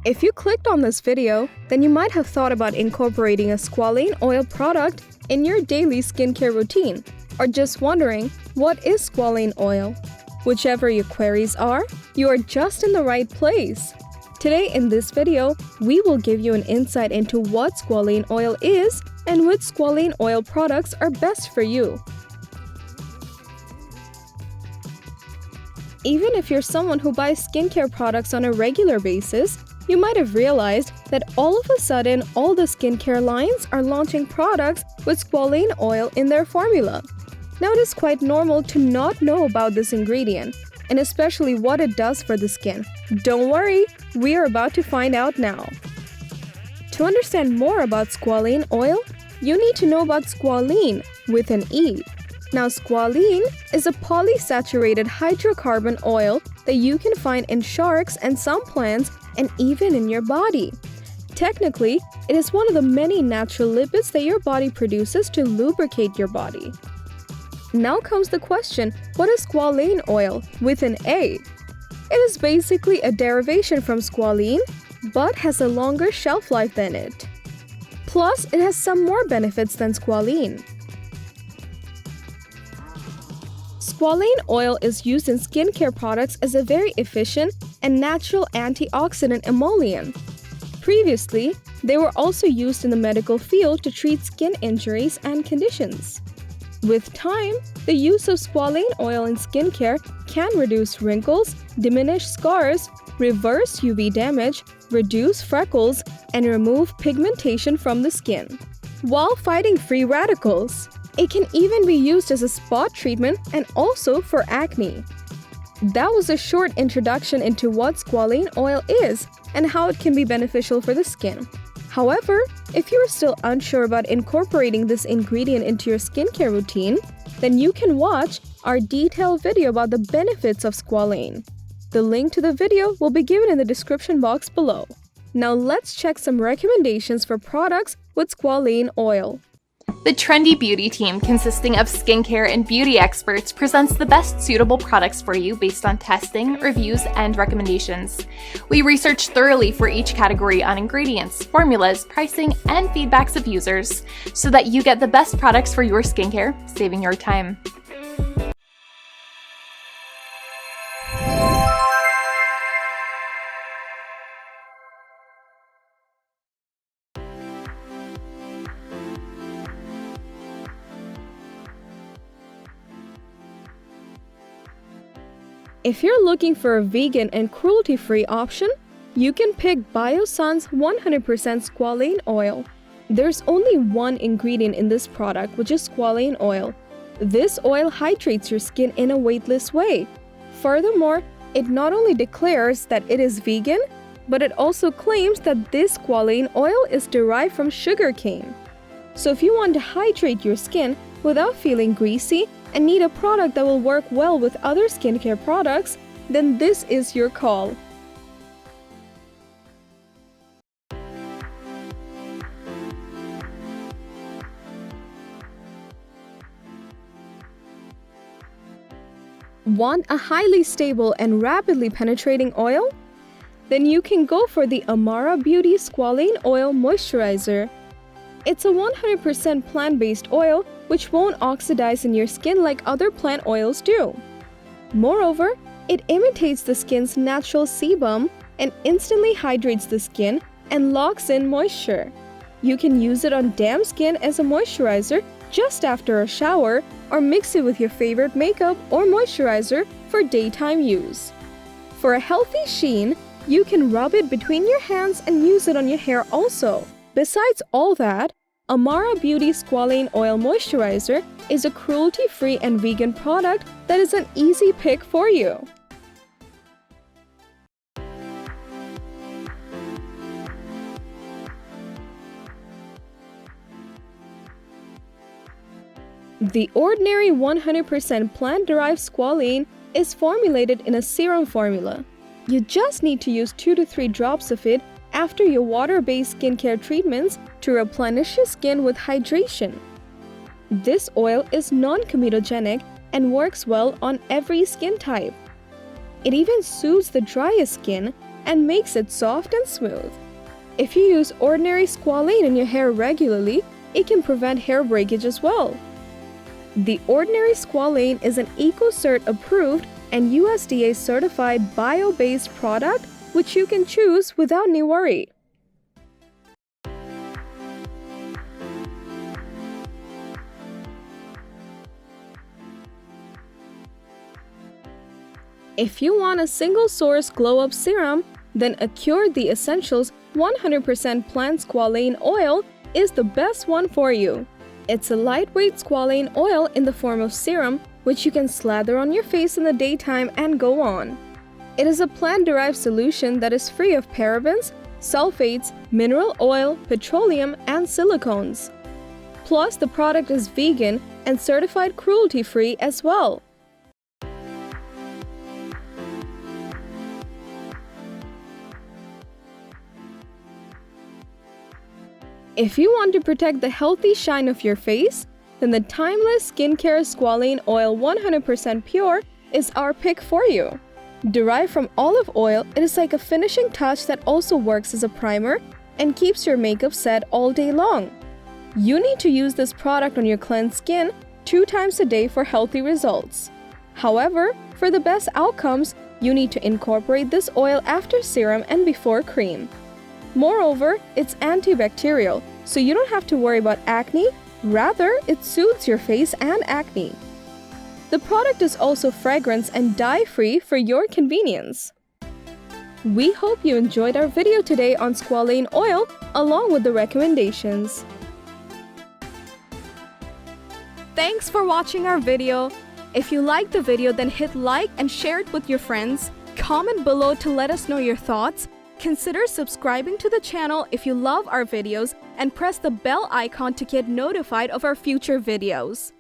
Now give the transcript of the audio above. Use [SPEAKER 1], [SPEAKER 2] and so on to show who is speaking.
[SPEAKER 1] If you clicked on this video, then you might have thought about incorporating a squalane oil product in your daily skincare routine, or just wondering, what is squalane oil? Whichever your queries are, you are just in the right place. Today in this video, we will give you an insight into what squalane oil is and which squalane oil products are best for you. Even if you're someone who buys skincare products on a regular basis, you might have realized that all of a sudden all the skincare lines are launching products with squalane oil in their formula. Now it is quite normal to not know about this ingredient, and especially what it does for the skin. Don't worry, we are about to find out now. To understand more about squalane oil, you need to know about squalene with an E. Now squalene is a polysaturated hydrocarbon oil that you can find in sharks and some plants and even in your body. Technically, it is one of the many natural lipids that your body produces to lubricate your body. Now comes the question, what is squalane oil with an A? It is basically a derivation from squalene, but has a longer shelf life than it. Plus, it has some more benefits than squalene. Squalane oil is used in skincare products as a very efficient and natural antioxidant emollient. Previously, they were also used in the medical field to treat skin injuries and conditions. With time, the use of squalane oil in skincare can reduce wrinkles, diminish scars, reverse UV damage, reduce freckles, and remove pigmentation from the skin, while fighting free radicals. It can even be used as a spot treatment and also for acne. That was a short introduction into what squalane oil is and how it can be beneficial for the skin. However, if you are still unsure about incorporating this ingredient into your skincare routine, then you can watch our detailed video about the benefits of squalane. The link to the video will be given in the description box below. Now let's check some recommendations for products with squalane oil.
[SPEAKER 2] The Trendy Beauty team, consisting of skincare and beauty experts, presents the best suitable products for you based on testing, reviews, and recommendations. We research thoroughly for each category on ingredients, formulas, pricing, and feedbacks of users, so that you get the best products for your skincare, saving your time.
[SPEAKER 1] If you're looking for a vegan and cruelty-free option, you can pick Biossance 100% squalane oil. There's only one ingredient in this product, which is squalane oil. This oil hydrates your skin in a weightless way. Furthermore, it not only declares that it is vegan, but it also claims that this squalane oil is derived from sugarcane. So if you want to hydrate your skin without feeling greasy and need a product that will work well with other skincare products, then this is your call. Want a highly stable and rapidly penetrating oil? Then you can go for the Amara Beauty Squalane Oil Moisturizer. It's a 100% plant-based oil which won't oxidize in your skin like other plant oils do. Moreover, it imitates the skin's natural sebum and instantly hydrates the skin and locks in moisture. You can use it on damp skin as a moisturizer just after a shower, or mix it with your favorite makeup or moisturizer for daytime use. For a healthy sheen, you can rub it between your hands and use it on your hair also. Besides all that, Amara Beauty Squalane Oil Moisturizer is a cruelty-free and vegan product that is an easy pick for you. The ordinary 100% plant-derived squalane is formulated in a serum formula. You just need to use 2 to 3 drops of it after your water-based skincare treatments to replenish your skin with hydration. This oil is non-comedogenic and works well on every skin type. It even soothes the driest skin and makes it soft and smooth. If you use ordinary squalane in your hair regularly, it can prevent hair breakage as well. The ordinary squalane is an EcoCert approved and USDA certified bio-based product which you can choose without any worry. If you want a single-source glow-up serum, then Acure the Essentials 100% Plant Squalane Oil is the best one for you. It's a lightweight squalane oil in the form of serum, which you can slather on your face in the daytime and go on. It is a plant-derived solution that is free of parabens, sulfates, mineral oil, petroleum, and silicones. Plus, the product is vegan and certified cruelty-free as well. If you want to protect the healthy shine of your face, then the timeless skincare Squalane Oil 100% pure is our pick for you. Derived from olive oil, it is like a finishing touch that also works as a primer and keeps your makeup set all day long. You need to use this product on your cleansed skin 2 times a day for healthy results. However, for the best outcomes, you need to incorporate this oil after serum and before cream. Moreover, it's antibacterial, so you don't have to worry about acne, rather it soothes your face and acne. The product is also fragrance and dye-free for your convenience. We hope you enjoyed our video today on Squalane Oil along with the recommendations. Thanks for watching our video. If you liked the video, then hit like and share it with your friends. Comment below to let us know your thoughts. Consider subscribing to the channel if you love our videos and press the bell icon to get notified of our future videos.